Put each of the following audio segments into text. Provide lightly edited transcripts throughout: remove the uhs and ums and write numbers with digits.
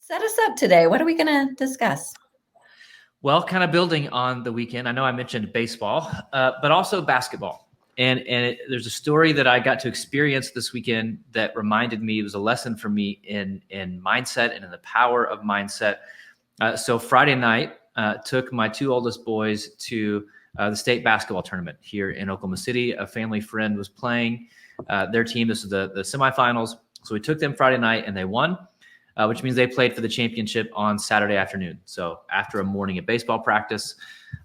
Set us up today. What are we going to discuss? Well, kind of building on the weekend, I know I mentioned baseball, but also basketball. And there's a story that I got to experience this weekend that reminded me, it was a lesson for me in mindset and in the power of mindset. So Friday night, took my two oldest boys to the state basketball tournament here in Oklahoma City. A family friend was playing their team. This is the semifinals. So we took them Friday night and they won. Which means they played for the championship on Saturday afternoon. So after a morning of baseball practice,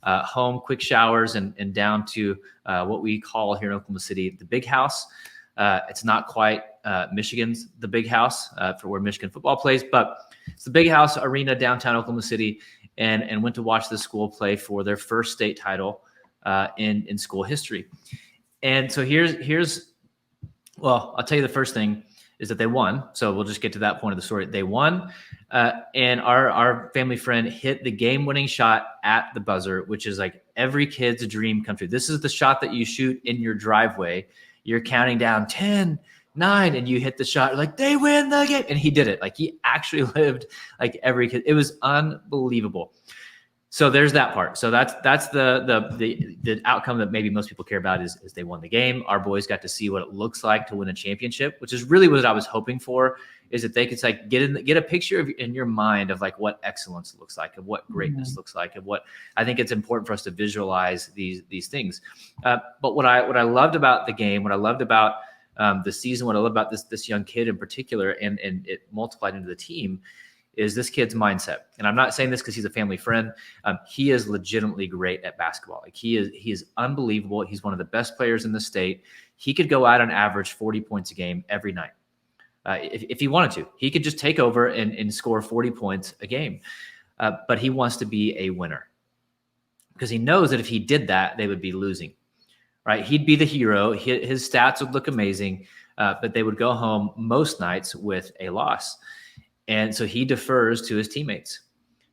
home, quick showers, and down to what we call here in Oklahoma City, the Big House. It's not quite Michigan's the Big House for where Michigan football plays, but it's the Big House Arena downtown Oklahoma City, and went to watch the school play for their first state title in school history. And so well, I'll tell you the first thing is that they won. So we'll just get to that point of the story. They won, and our family friend hit the game-winning shot at the buzzer, which is like every kid's dream come true. This is the shot that you shoot in your driveway. You're counting down 10, 9, and you hit the shot. You're like, they win the game. And he did it. Like, he actually lived like every kid. It was unbelievable. So there's that part. So that's the outcome that maybe most people care about is they won the game. Our boys got to see what it looks like to win a championship, which is really what I was hoping for, is that they could like get a picture in your mind of like what excellence looks like, of what greatness looks like, of what I think it's important for us to visualize these things. But what I loved about the game, what I loved about the season, what I loved about this young kid in particular, and it multiplied into the team, is this kid's mindset. And I'm not saying this because he's a family friend. He is legitimately great at basketball. Like he is unbelievable. He's one of the best players in the state. He could go out and average 40 points a game every night. If he wanted to, he could just take over and score 40 points a game. But he wants to be a winner because he knows that if he did that, they would be losing, right? He'd be the hero. His stats would look amazing, but they would go home most nights with a loss. And so he defers to his teammates.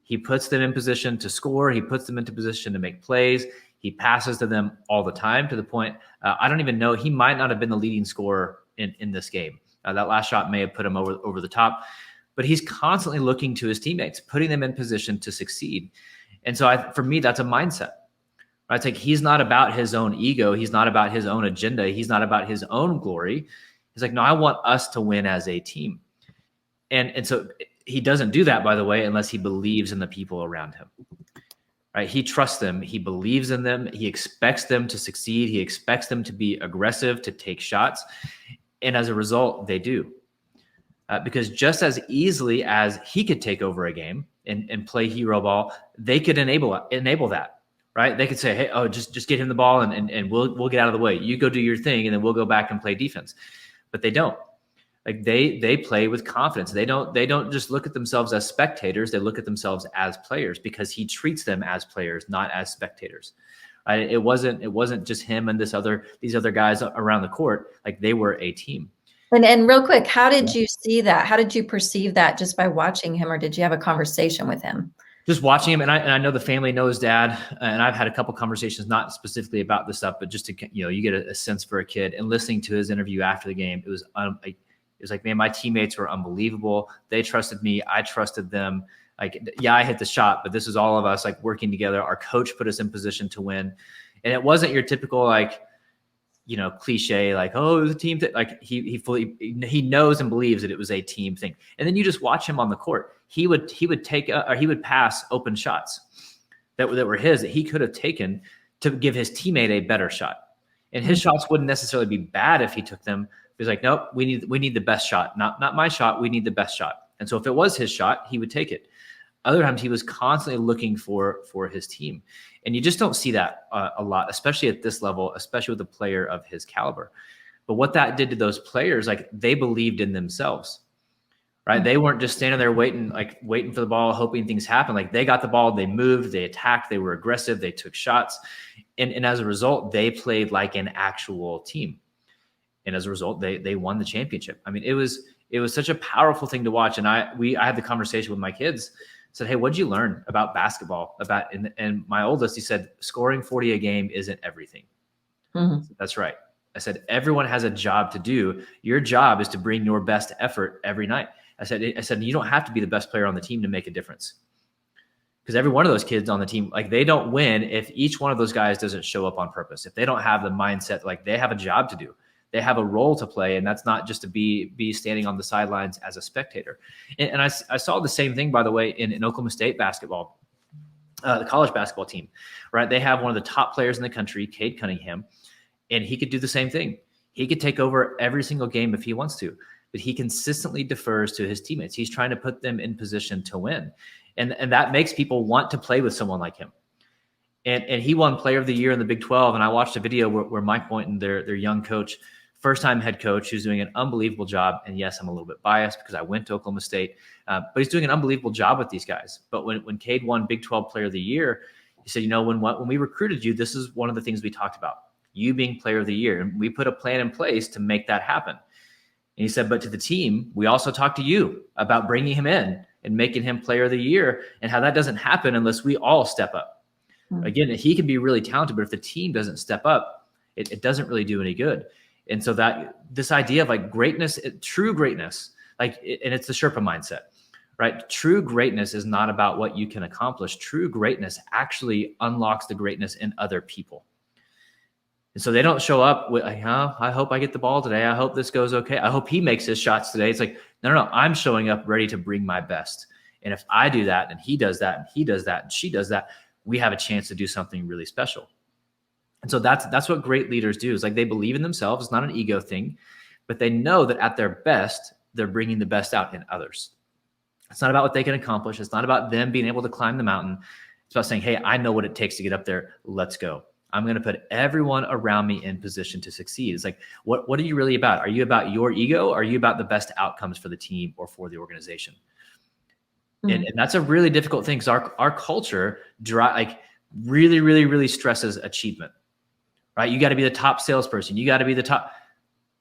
He puts them in position to score. He puts them into position to make plays. He passes to them all the time, to the point, I don't even know, he might not have been the leading scorer in this game. That last shot may have put him over the top, but he's constantly looking to his teammates, putting them in position to succeed. And so for me, that's a mindset. Right? It's like he's not about his own ego. He's not about his own agenda. He's not about his own glory. He's like, no, I want us to win as a team. And so he doesn't do that, by the way, unless he believes in the people around him, right? He trusts them. He believes in them. He expects them to succeed. He expects them to be aggressive, to take shots. And as a result, they do. Because just as easily as he could take over a game and play hero ball, they could enable that, right? They could say, hey, just get him the ball and we'll get out of the way. You go do your thing, and then we'll go back and play defense. But they don't. Like they play with confidence. They don't just look at themselves as spectators. They look at themselves as players because he treats them as players, not as spectators. It wasn't just him and these other guys around the court. Like they were a team. And real quick, how did you see that? How did you perceive that just by watching him, or did you have a conversation with him? Just watching him, and I know the family knows Dad, and I've had a couple conversations, not specifically about this stuff, but just to you get a sense for a kid. And listening to his interview after the game, it was like, man, my teammates were unbelievable. They trusted me. I trusted them. Like, yeah, I hit the shot, but this is all of us like working together. Our coach put us in position to win. And it wasn't your typical, like, cliche, like, oh, it was a team thing. Like he knows and believes that it was a team thing. And then you just watch him on the court. He would pass open shots that were his, that he could have taken to give his teammate a better shot. And his shots wouldn't necessarily be bad if he took them. He's like, nope, we need the best shot. Not my shot. We need the best shot. And so if it was his shot, he would take it. Other times he was constantly looking for his team. And you just don't see that a lot, especially at this level, especially with a player of his caliber. But what that did to those players, like they believed in themselves, right? They weren't just standing there waiting for the ball, hoping things happen. Like they got the ball, they moved, they attacked, they were aggressive, they took shots. And as a result, they played like an actual team. And as a result, they won the championship. I mean, it was such a powerful thing to watch. And I had the conversation with my kids, said, hey, what'd you learn about basketball? And my oldest, he said, scoring 40 a game isn't everything. Mm-hmm. That's right. I said, everyone has a job to do. Your job is to bring your best effort every night. I said, you don't have to be the best player on the team to make a difference. Because every one of those kids on the team, like they don't win if each one of those guys doesn't show up on purpose. If they don't have the mindset, like they have a job to do, they have a role to play, and that's not just to be standing on the sidelines as a spectator. And I saw the same thing, by the way, in Oklahoma State basketball, the college basketball team, right? They have one of the top players in the country, Cade Cunningham, and he could do the same thing. He could take over every single game if he wants to, but he consistently defers to his teammates. He's trying to put them in position to win. And that makes people want to play with someone like him. And he won Player of the Year in the Big 12. And I watched a video where Mike Boynton, their young coach, first-time head coach, who's doing an unbelievable job. And yes, I'm a little bit biased because I went to Oklahoma State, but he's doing an unbelievable job with these guys. But when Cade won Big 12 Player of the Year, he said, when we recruited you, this is one of the things we talked about, you being Player of the Year. And we put a plan in place to make that happen. And he said, but to the team, we also talked to you about bringing him in and making him Player of the Year, and how that doesn't happen unless we all step up. Mm-hmm. Again, he can be really talented, but if the team doesn't step up, it doesn't really do any good. And so that this idea of like greatness, true greatness, and it's the Sherpa mindset, right? True greatness is not about what you can accomplish. True greatness actually unlocks the greatness in other people. And so they don't show up with, I hope I get the ball today. I hope this goes okay. I hope he makes his shots today. It's like, no, I'm showing up ready to bring my best. And if I do that, and he does that, and he does that, and she does that, we have a chance to do something really special. And so that's what great leaders do, is like they believe in themselves. It's not an ego thing, but they know that at their best, they're bringing the best out in others. It's not about what they can accomplish. It's not about them being able to climb the mountain. It's about saying, hey, I know what it takes to get up there. Let's go. I'm going to put everyone around me in position to succeed. It's like, what are you really about? Are you about your ego? Or are you about the best outcomes for the team or for the organization? Mm-hmm. And that's a really difficult thing, because our culture really, really, really stresses achievement, right? You got to be the top salesperson. You got to be the top.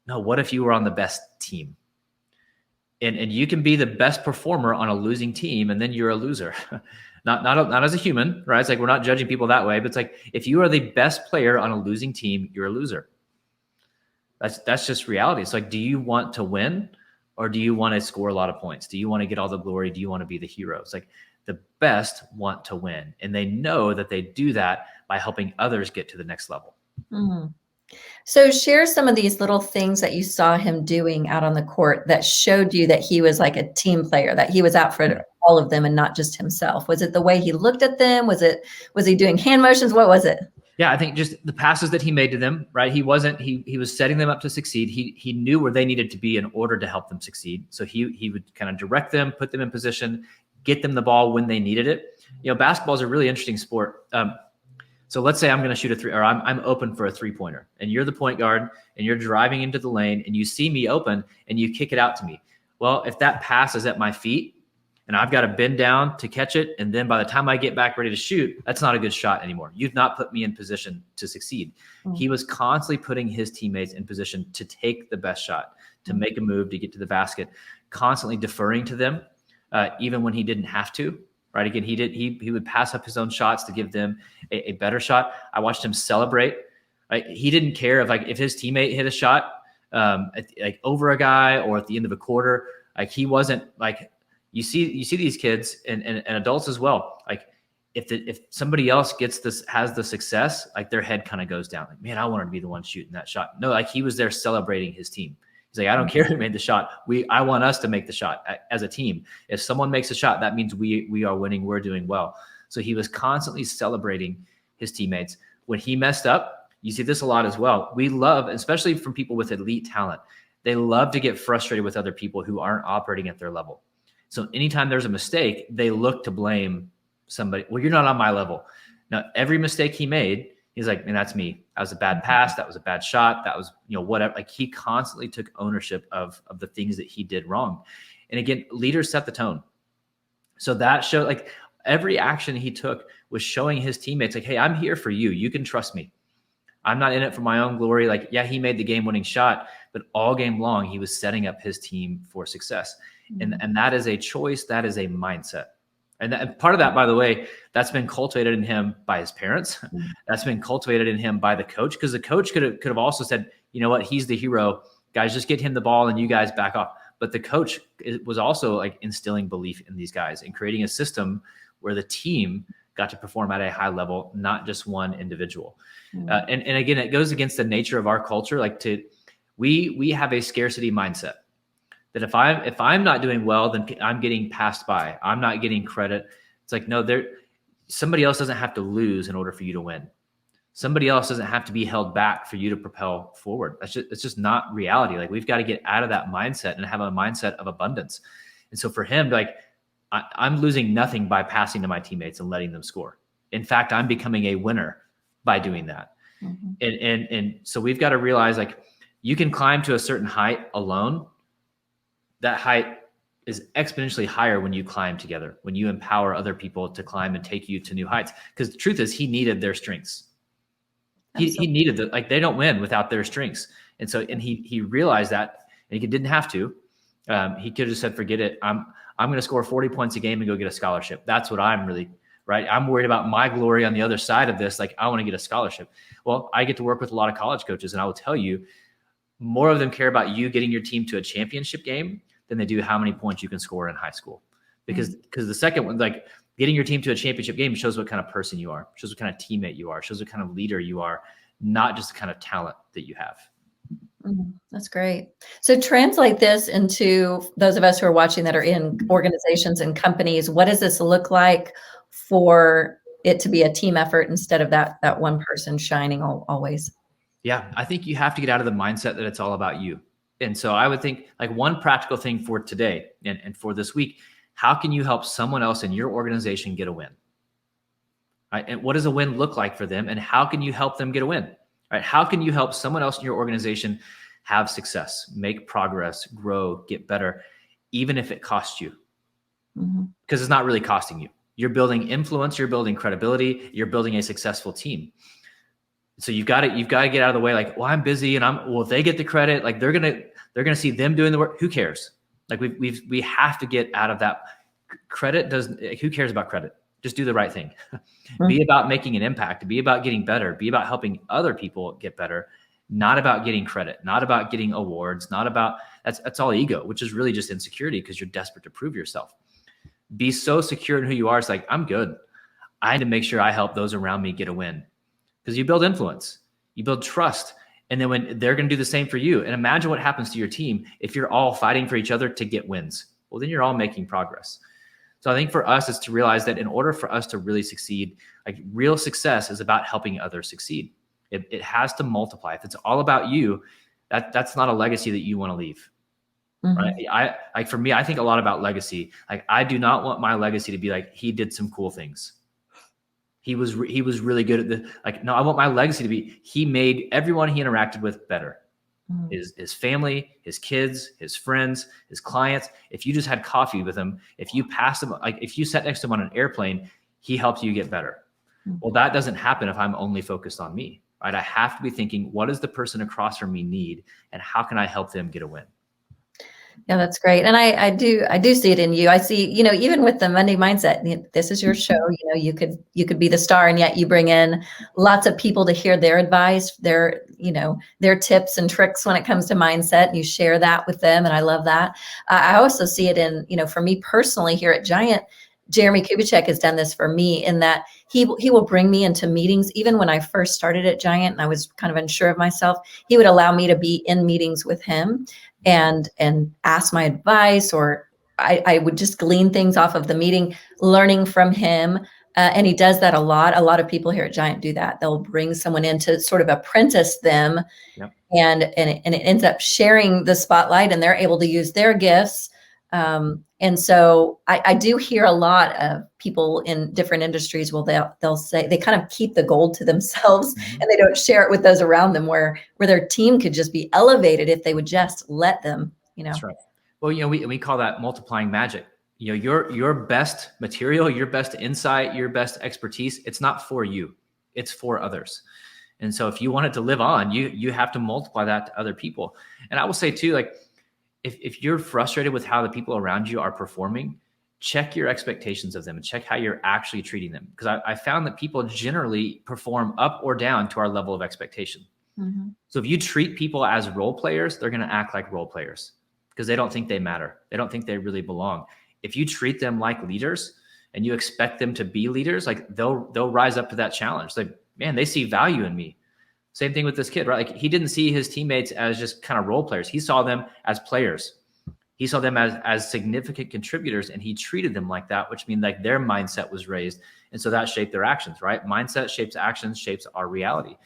No, what if you were on the best team? And you can be the best performer on a losing team, and then you're a loser. Not as a human, right? It's like, we're not judging people that way, but it's like, if you are the best player on a losing team, you're a loser. That's just reality. It's like, do you want to win, or do you want to score a lot of points? Do you want to get all the glory? Do you want to be the hero? It's like, the best want to win, and they know that they do that by helping others get to the next level. Mm-hmm. So share some of these little things that you saw him doing out on the court that showed you that he was like a team player, that he was out for all of them and not just himself. Was it the way he looked at them? Was he doing hand motions? What was it? Yeah, I think just the passes that he made to them, right? He was setting them up to succeed. He knew where they needed to be in order to help them succeed. So he would kind of direct them, put them in position, get them the ball when they needed it. Basketball is a really interesting sport. So let's say I'm going to shoot a three, or I'm open for a 3-pointer, and you're the point guard, and you're driving into the lane, and you see me open, and you kick it out to me. Well, if that pass is at my feet, and I've got to bend down to catch it, and then by the time I get back ready to shoot, that's not a good shot anymore. You've not put me in position to succeed. Mm-hmm. He was constantly putting his teammates in position to take the best shot, to make a move, to get to the basket, constantly deferring to them, even when he didn't have to. Right. Again, he would pass up his own shots to give them a better shot. I watched him celebrate. Right. He didn't care if his teammate hit a shot over a guy or at the end of a quarter. Like, he wasn't like, you see these kids and adults as well. Like, if somebody else has the success, like, their head kind of goes down. Like, man, I wanted to be the one shooting that shot. No, like, he was there celebrating his team. He's like, I don't care who made the shot. I want us to make the shot as a team. If someone makes a shot, that means we are winning. We're doing well. So he was constantly celebrating his teammates. When he messed up, you see this a lot as well. We love, especially from people with elite talent, they love to get frustrated with other people who aren't operating at their level. So anytime there's a mistake, they look to blame somebody. Well, you're not on my level. Now, every mistake he made, he's like, man, that's me. That was a bad pass. That was a bad shot. That was, whatever. Like, he constantly took ownership of the things that he did wrong. And again, leaders set the tone. So that showed, like, every action he took was showing his teammates, like, hey, I'm here for you. You can trust me. I'm not in it for my own glory. Like, yeah, he made the game-winning shot, but all game long, he was setting up his team for success. Mm-hmm. And that is a choice. That is a mindset. And part of that, by the way, that's been cultivated in him by his parents. Mm-hmm. That's been cultivated in him by the coach, because the coach could have also said, you know what, he's the hero. Guys, just get him the ball and you guys back off. but the coach was also like instilling belief in these guys and creating a system where the team got to perform at a high level, not just one individual. And again, it goes against the nature of our culture. Like we have a scarcity mindset that if I'm not doing well, then I'm getting passed by. I'm not getting credit. It's like, no, somebody else doesn't have to lose in order for you to win. Somebody else doesn't have to be held back for you to propel forward. It's just not reality. Like we've got to get out of that mindset and have a mindset of abundance. And so for him, like I'm losing nothing by passing to my teammates and letting them score. In fact, I'm becoming a winner by doing that. And so we've got to realize, like, you can climb to a certain height alone. That height is exponentially higher when you climb together, when you empower other people to climb and take you to new heights. Because the truth is, he needed their strengths. He needed like they don't win without their strengths. And so, and he realized that, and he didn't have to. He could have just said, forget it. I'm going to score 40 points a game and go get a scholarship. That's what I'm really, right? I'm worried about my glory on the other side of this. Like, I want to get a scholarship. Well, I get to work with a lot of college coaches, and I will tell you, more of them care about you getting your team to a championship game than they do how many points you can score in high school. Because the second one, like getting your team to a championship game, shows what kind of person you are, shows what kind of teammate you are, shows what kind of leader you are, not just the kind of talent that you have. That's great. So translate this into those of us who are watching that are in organizations and companies. What does this look like for it to be a team effort instead of that one person shining always? Yeah, I think you have to get out of the mindset that it's all about you. And so I would think, like, one practical thing for today and for this week, how can you help someone else in your organization get a win? Right? And what does a win look like for them? And how can you help them get a win? Right? How can you help someone else in your organization have success, make progress, grow, get better, even if it costs you? Because it's not really costing you. You're building influence, you're building credibility, you're building a successful team. So you've got to get out of the way. Like, well, I'm busy, and if they get the credit, like they're gonna see them doing the work. Who cares? Like we have to get out of that. Credit doesn't. Who cares about credit? Just do the right thing. Be about making an impact. Be about getting better. Be about helping other people get better. Not about getting credit. Not about getting awards. Not about that's all ego, which is really just insecurity because you're desperate to prove yourself. Be so secure in who you are. It's like, I'm good. I need to make sure I help those around me get a win. Because you build influence, you build trust. And then when they're going to do the same for you, and imagine what happens to your team if you're all fighting for each other to get wins. Well, then you're all making progress. So I think for us is to realize that in order for us to really succeed, like real success is about helping others succeed. It has to multiply. If it's all about you, that's not a legacy that you want to leave. Right? For me, I think a lot about legacy. Like, I do not want my legacy to be like, he did some cool things. He was really good at no, I want my legacy to be, he made everyone he interacted with better. His family, his kids, his friends, his clients. If you just had coffee with him, if you passed him, like if you sat next to him on an airplane, he helped you get better. Well, that doesn't happen if I'm only focused on me, right? I have to be thinking, what does the person across from me need, and how can I help them get a win? Yeah, that's great. And I do see it in you. I see, even with the Monday mindset, this is your show, you could be the star, and yet you bring in lots of people to hear their advice, their tips and tricks when it comes to mindset. And you share that with them. And I love that. I also see it in, for me personally here at Giant. Jeremy Kubicek has done this for me in that he will bring me into meetings. Even when I first started at Giant and I was kind of unsure of myself, he would allow me to be in meetings with him and ask my advice, or I would just glean things off of the meeting, learning from him. And he does that a lot. A lot of people here at Giant do that. They'll bring someone in to sort of apprentice them. Yep. And it ends up sharing the spotlight, and they're able to use their gifts. And so I do hear a lot of people in different industries. Well, they'll say they kind of keep the gold to themselves, and they don't share it with those around them, where their team could just be elevated if they would just let them, That's right. Well, we call that multiplying magic. Your best material, your best insight, your best expertise, it's not for you, it's for others. And so if you want it to live on, you have to multiply that to other people. And I will say too, like, if you're frustrated with how the people around you are performing, check your expectations of them and check how you're actually treating them. Because I found that people generally perform up or down to our level of expectation. So if you treat people as role players, they're going to act like role players. because they don't think they matter. They don't think they really belong. If you treat them like leaders and you expect them to be leaders, like they'll rise up to that challenge. Like, man, they see value in me. Same thing with this kid, right? Like he didn't see his teammates as just kind of role players. He saw them as players. He saw them as significant contributors, and he treated them like that, which means like their mindset was raised. And so that shaped their actions, right? Mindset shapes actions, shapes our reality.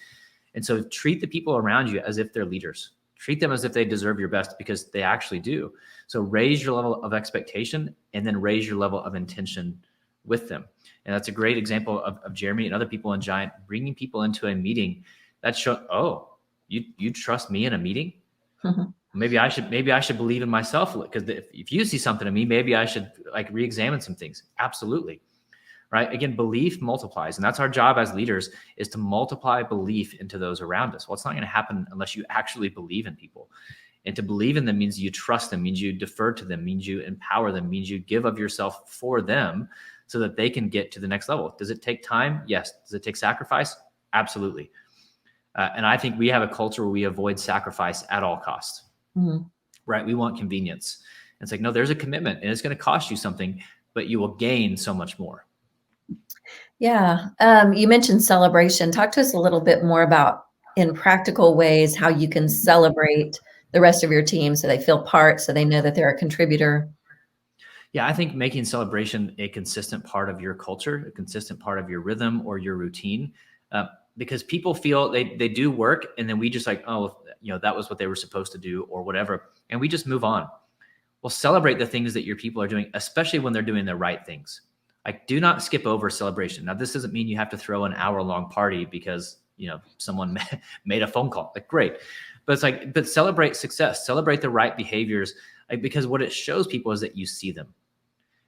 And so treat the people around you as if they're leaders. Treat them as if they deserve your best, because they actually do. So raise your level of expectation and then raise your level of intention with them. And that's a great example of Jeremy and other people in Giant bringing people into a meeting that show, oh, you trust me in a meeting? Mm-hmm. Maybe I should believe in myself, because if you see something in me, maybe I should like re-examine some things. Absolutely. Right. Again, belief multiplies. And that's our job as leaders, is to multiply belief into those around us. Well, it's not going to happen unless you actually believe in people. And to believe in them means you trust them, means you defer to them, means you empower them, means you give of yourself for them so that they can get to the next level. Does it take time? Yes. Does it take sacrifice? Absolutely. And I think we have a culture where we avoid sacrifice at all costs. Mm-hmm. Right? We want convenience. And it's like, no, there's a commitment, and it's going to cost you something, but you will gain so much more. Yeah. You mentioned celebration. Talk to us a little bit more about, in practical ways, how you can celebrate the rest of your team so they feel part, so they know that they're a contributor. Yeah, I think making celebration a consistent part of your culture, a consistent part of your rhythm or your routine, because people feel they do work, and then we just like, oh, that was what they were supposed to do or whatever, and we just move on. Well, celebrate the things that your people are doing, especially when they're doing the right things. Like, do not skip over celebration. Now, this doesn't mean you have to throw an hour-long party because someone made a phone call. Like, great, but it's like, but celebrate success, celebrate the right behaviors, like, because what it shows people is that you see them.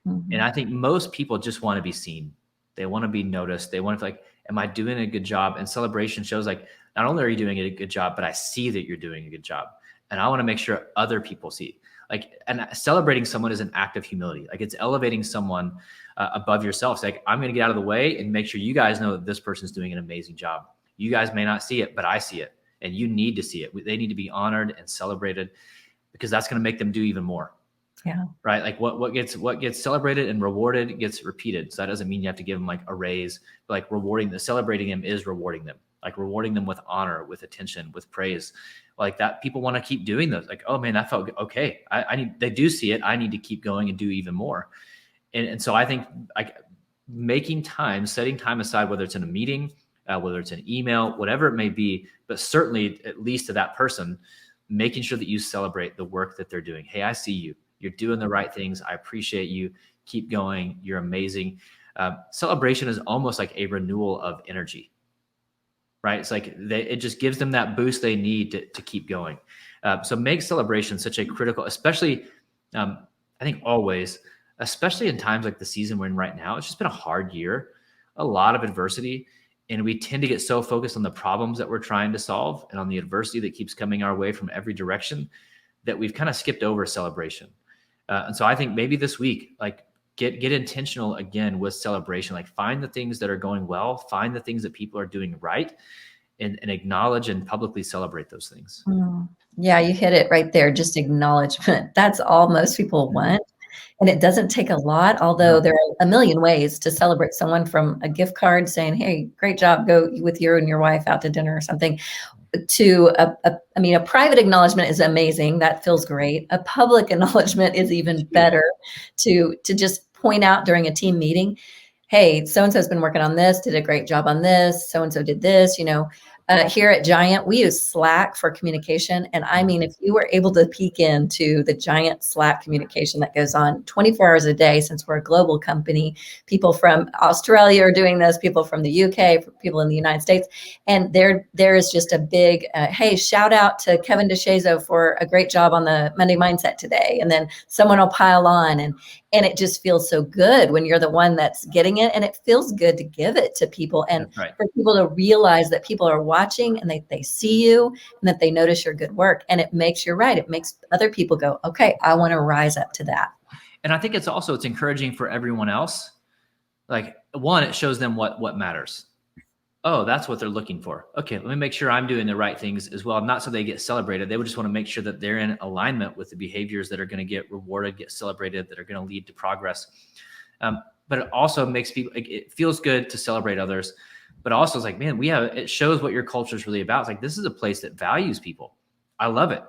Mm-hmm. And I think most people just want to be seen. They want to be noticed. They want to like, am I doing a good job? And celebration shows like, not only are you doing a good job, but I see that you're doing a good job, and I want to make sure other people see. Like, and celebrating someone is an act of humility. Like, it's elevating someone above yourself. It's like, I'm going to get out of the way and make sure you guys know that this person's doing an amazing job. You guys may not see it, but I see it, and you need to see it. They need to be honored and celebrated, because that's going to make them do even more. Yeah. Right. Like what gets celebrated and rewarded gets repeated. So that doesn't mean you have to give them like a raise, but like celebrating them is rewarding them, like rewarding them with honor, with attention, with praise, like that. People want to keep doing those. Like, oh man, that felt good. Okay. They do see it. I need to keep going and do even more. And so I think like making time, setting time aside, whether it's in a meeting, whether it's an email, whatever it may be, but certainly at least to that person, making sure that you celebrate the work that they're doing. Hey, I see you. You're doing the right things. I appreciate you. Keep going. You're amazing. Celebration is almost like a renewal of energy, right? It's like it just gives them that boost they need to keep going. So make celebration such a critical, especially, I think always, especially in times like the season we're in right now. It's just been a hard year, a lot of adversity. And we tend to get so focused on the problems that we're trying to solve and on the adversity that keeps coming our way from every direction that we've kind of skipped over celebration. And so I think maybe this week, like get intentional again with celebration. Like, find the things that are going well, find the things that people are doing right, and acknowledge and publicly celebrate those things. Yeah, you hit it right there. Just acknowledgement. That's all most people want. And it doesn't take a lot, although there are a million ways to celebrate someone, from a gift card saying, hey, great job, go with you and your wife out to dinner or something, to a private acknowledgement is amazing. That feels great. A public acknowledgement is even better, to just point out during a team meeting, hey, so-and-so has been working on this, did a great job on this, so-and-so did this, here at Giant, we use Slack for communication. And I mean, if you were able to peek into the Giant Slack communication that goes on 24 hours a day, since we're a global company, people from Australia are doing this, people from the UK, people in the United States. And there is just a big, hey, shout out to Kevin DeShazo for a great job on the Monday Mindset today. And then someone will pile on, and it just feels so good when you're the one that's getting it. And it feels good to give it to people, and for people to realize that people are watching, and they see you, and that they notice your good work. And it makes, you're right, it makes other people go, okay, I want to rise up to that. And I think it's encouraging for everyone else. Like, one, it shows them what matters. oh, that's what they're looking for. Okay, let me make sure I'm doing the right things as well. Not so they get celebrated. They would just want to make sure that they're in alignment with the behaviors that are going to get rewarded, get celebrated, that are going to lead to progress. But it also makes people, like, it feels good to celebrate others, but also it's like, man, it shows what your culture is really about. It's like, this is a place that values people. I love it.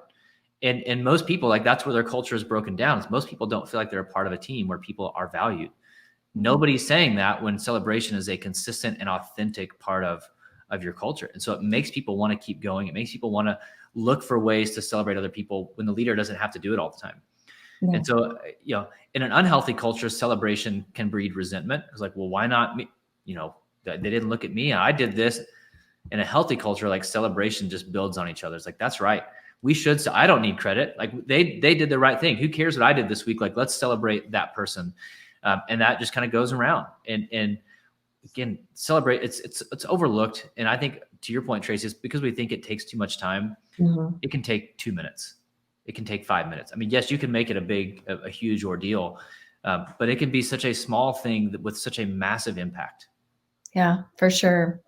And most people, like, that's where their culture is broken down. Is most people don't feel like they're a part of a team where people are valued. Nobody's saying that when celebration is a consistent and authentic part of your culture. And so it makes people want to keep going. It makes people want to look for ways to celebrate other people when the leader doesn't have to do it all the time. Yeah. And so, in an unhealthy culture, celebration can breed resentment. It's like, well, why not me? They didn't look at me. I did this. In a healthy culture, like, celebration just builds on each other. It's like, that's right. We should. So I don't need credit. Like, they did the right thing. Who cares what I did this week? Like, let's celebrate that person. And that just kind of goes around. And again, celebrate. It's overlooked. And I think, to your point, Tracy, it's because we think it takes too much time. Mm-hmm. It can take 2 minutes. It can take 5 minutes. I mean, yes, you can make it a huge ordeal, but it can be such a small thing with such a massive impact. Yeah, for sure.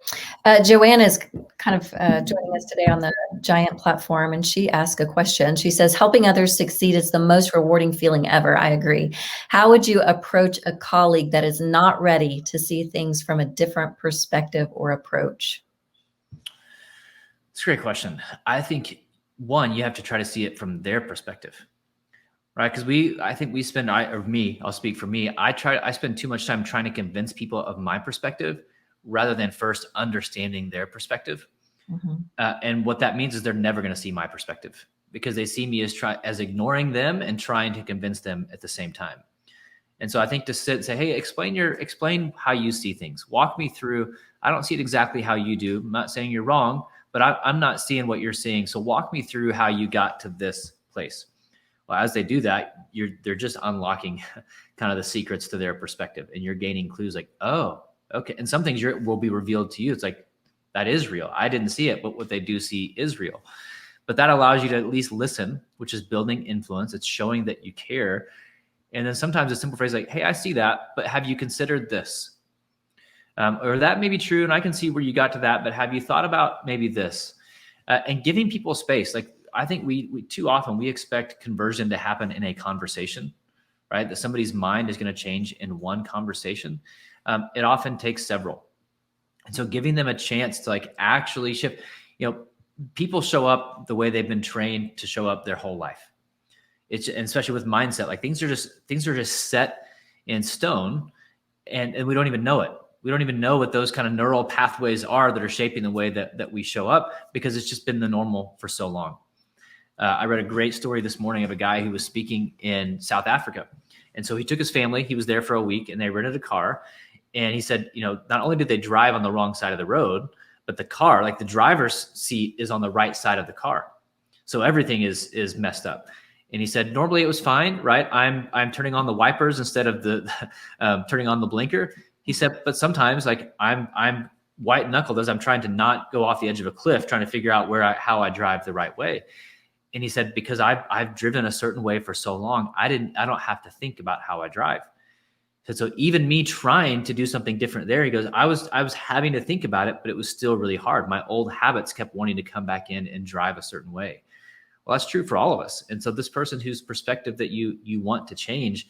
Joanne is kind of joining us today on the Giant platform, and she asked a question. She says, helping others succeed is the most rewarding feeling ever. I agree. How would you approach a colleague that is not ready to see things from a different perspective or approach? It's a great question. I think, one, you have to try to see it from their perspective, right? Because I'll speak for me. I spend too much time trying to convince people of my perspective rather than first understanding their perspective. Mm-hmm. And what that means is they're never going to see my perspective because they see me as ignoring them and trying to convince them at the same time. And so I think to sit and say, hey, explain how you see things. Walk me through. I don't see it exactly how you do. I'm not saying you're wrong, but I'm not seeing what you're seeing. So walk me through how you got to this place. Well, as they do that, they're just unlocking kind of the secrets to their perspective, and you're gaining clues like, oh, okay. And some things will be revealed to you. It's like, that is real. I didn't see it, but what they do see is real. But that allows you to at least listen, which is building influence. It's showing that you care. And then sometimes a simple phrase like, hey, I see that, but have you considered this? Or that may be true, and I can see where you got to that, but have you thought about maybe this? And giving people space. Like, I think we too often we expect conversion to happen in a conversation, right? That somebody's mind is going to change in one conversation. It often takes several. And so giving them a chance to, like, actually shift, people show up the way they've been trained to show up their whole life. And especially with mindset, like, things are just set in stone, and we don't even know it. We don't even know what those kind of neural pathways are that are shaping the way that we show up, because it's just been the normal for so long. I read a great story this morning of a guy who was speaking in South Africa. And so he took his family, he was there for a week, and they rented a car. And he said, not only did they drive on the wrong side of the road, but the car, like, the driver's seat is on the right side of the car. So everything is messed up. And he said, normally it was fine, right? I'm turning on the wipers instead of turning on the blinker. He said, but sometimes, like, I'm white knuckled as I'm trying to not go off the edge of a cliff, trying to figure out how I drive the right way. And he said, because I've driven a certain way for so long, I don't have to think about how I drive. So even me trying to do something different there, he goes, I was having to think about it, but it was still really hard. My old habits kept wanting to come back in and drive a certain way. Well, that's true for all of us. And so this person whose perspective that you want to change,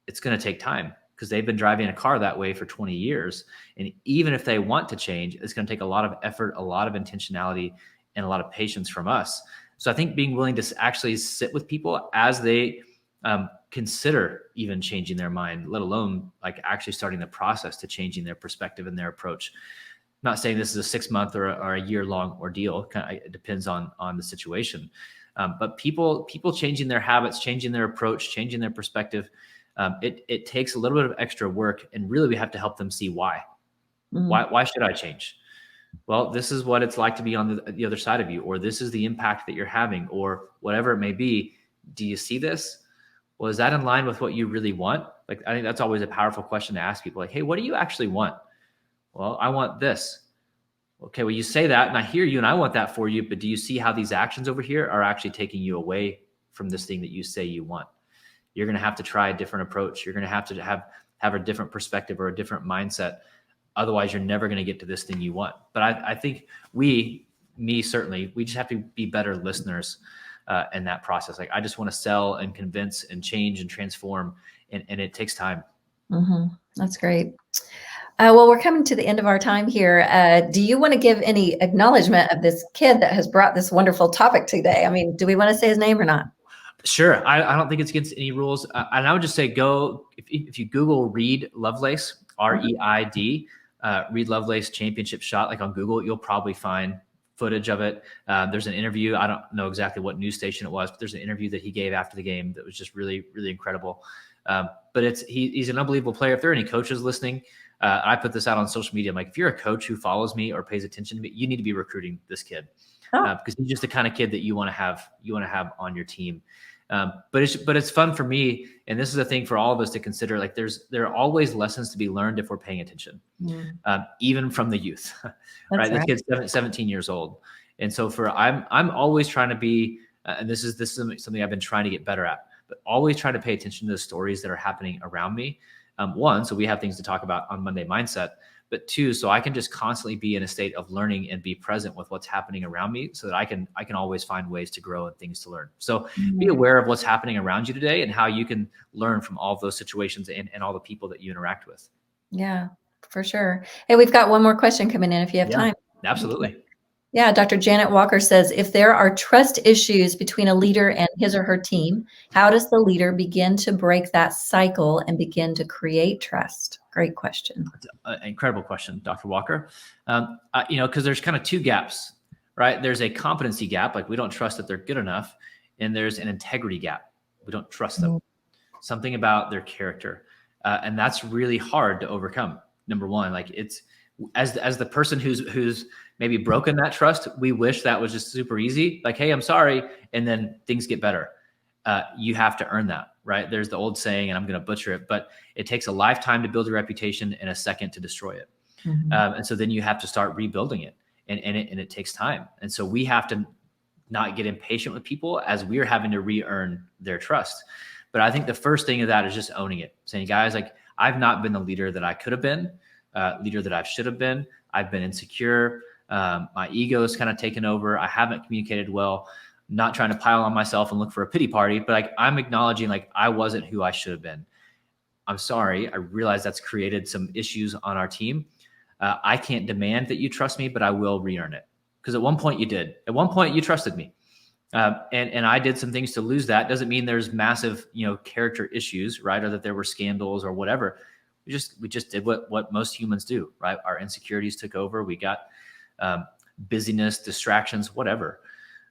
it's going to take time, because they've been driving a car that way for 20 years. And even if they want to change, it's going to take a lot of effort, a lot of intentionality, and a lot of patience from us. So I think being willing to actually sit with people as they consider even changing their mind, let alone, like, actually starting the process to changing their perspective and their approach. I'm not saying this is a 6 month or a year-long ordeal. It depends on the situation. But people changing their habits, changing their approach, changing their perspective, it takes a little bit of extra work, and really we have to help them see why. Mm-hmm. Why should I change? Well, this is what it's like to be on the other side of you, or this is the impact that you're having, or whatever it may be. Do you see this? Well, is that in line with what you really want? Like, I think that's always a powerful question to ask people. Like, hey, what do you actually want? Well, I want this. Okay, well, you say that, and I hear you, and I want that for you, but do you see how these actions over here are actually taking you away from this thing that you say you want? You're going to have to try a different approach. You're going to have a different perspective or a different mindset. Otherwise, you're never going to get to this thing you want. But I think certainly, we just have to be better listeners in that process. Like, I just want to sell and convince and change and transform, and it takes time. That's great. Well, we're coming to the end of our time here. Do you want to give any acknowledgement of this kid that has brought this wonderful topic today? I mean, do we want to say his name or not? Sure. I don't think it's against any rules. And I would just say if you Google Reed Lovelace, REID, Reed Lovelace championship shot, like on Google, you'll probably find footage of it. There's an interview. I don't know exactly what news station it was, but there's an interview that he gave after the game that was just really, really incredible. But he's an unbelievable player. If there are any coaches listening, I put this out on social media. I'm like, if you're a coach who follows me or pays attention to me, you need to be recruiting this kid because he's just the kind of kid that you want to have on your team. But it's fun for me, and this is a thing for all of us to consider. Like, there are always lessons to be learned if we're paying attention, even from the youth. Right? The kid's 17 years old, and so I'm always trying to be, and this is something I've been trying to get better at, but always trying to pay attention to the stories that are happening around me. One, so we have things to talk about on Monday Mindset, but two, so I can just constantly be in a state of learning and be present with what's happening around me so that I can always find ways to grow and things to learn. So be aware of what's happening around you today and how you can learn from all of those situations and all the people that you interact with. Yeah, for sure. Hey, we've got one more question coming in if you have time. Absolutely. Yeah, Dr. Janet Walker says, if there are trust issues between a leader and his or her team, how does the leader begin to break that cycle and begin to create trust? Great question. That's an incredible question, Dr. Walker. Because there's kind of two gaps, right? There's a competency gap, like we don't trust that they're good enough, and there's an integrity gap. We don't trust them. Something about their character, and that's really hard to overcome. Number one, like it's as the person who's maybe broken that trust, we wish that was just super easy. Like, hey, I'm sorry, and then things get better. You have to earn that, right? There's the old saying, and I'm going to butcher it, but it takes a lifetime to build a reputation and a second to destroy it. And so then you have to start rebuilding it, and it takes time. And so we have to not get impatient with people as we're having to re-earn their trust. But I think the first thing of that is just owning it, saying, guys, like, I've not been the leader that I could have been, leader that I should have been. I've been insecure. My ego is kind of taken over. I haven't communicated well. Not trying to pile on myself and look for a pity party, but like, I'm acknowledging, like, I wasn't who I should have been. I'm sorry. I realize that's created some issues on our team. I can't demand that you trust me, but I will re-earn it. Because at one point you did. At one point you trusted me. And I did some things to lose that. Doesn't mean there's massive, character issues, right? Or that there were scandals or whatever. We just did what most humans do, right? Our insecurities took over. We got busyness, distractions, whatever.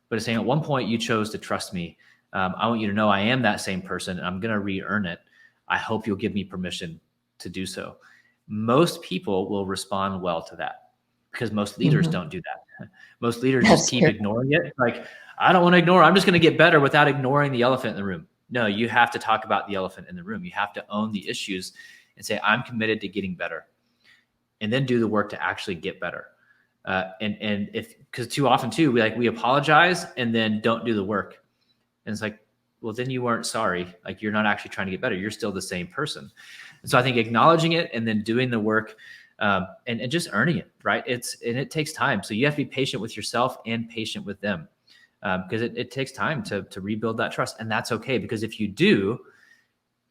But it's saying at one point you chose to trust me. I want you to know I am that same person, and I'm going to re-earn it. I hope you'll give me permission to do so. Most people will respond well to that because most leaders don't do that. Most leaders just keep ignoring it. Like, I don't want to ignore. I'm just going to get better without ignoring the elephant in the room. No, you have to talk about the elephant in the room. You have to own the issues and say, I'm committed to getting better, and then do the work to actually get better. And because too often too, we apologize and then don't do the work. And it's like, well, then you weren't sorry. Like, you're not actually trying to get better. You're still the same person. And so I think acknowledging it and then doing the work, and just earning it, right? It takes time. So you have to be patient with yourself and patient with them. Because it takes time to rebuild that trust. And that's okay, because if you do,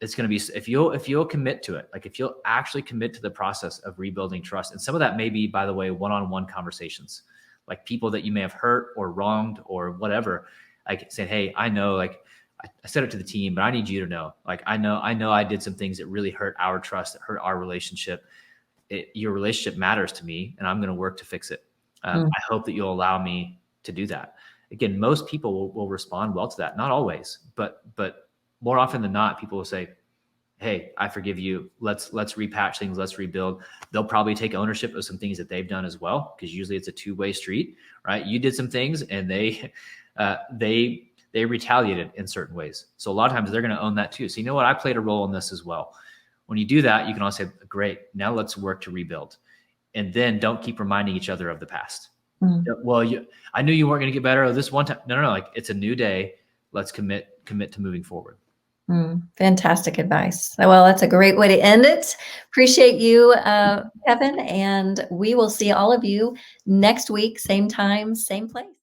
it's going to be, if you'll commit to it, like if you'll actually commit to the process of rebuilding trust. And some of that may be, by the way, one-on-one conversations, like people that you may have hurt or wronged or whatever, like saying, hey, I know, like I said it to the team, but I need you to know, like, I know I did some things that really hurt our trust, that hurt our relationship. Your relationship matters to me, and I'm going to work to fix it. I hope that you'll allow me to do that. Again, most people will respond well to that. Not always, but more often than not, people will say, hey, I forgive you. Let's repatch things. Let's rebuild. They'll probably take ownership of some things that they've done as well, because usually it's a two-way street, right? You did some things and they retaliated in certain ways. So a lot of times they're going to own that too. So you know what? I played a role in this as well. When you do that, you can also say, great, now let's work to rebuild. And then don't keep reminding each other of the past. Well, I knew you weren't going to get better this one time. No. Like, it's a new day. Let's commit to moving forward. Fantastic advice. Well, that's a great way to end it. Appreciate you, Kevin, and we will see all of you next week, same time, same place.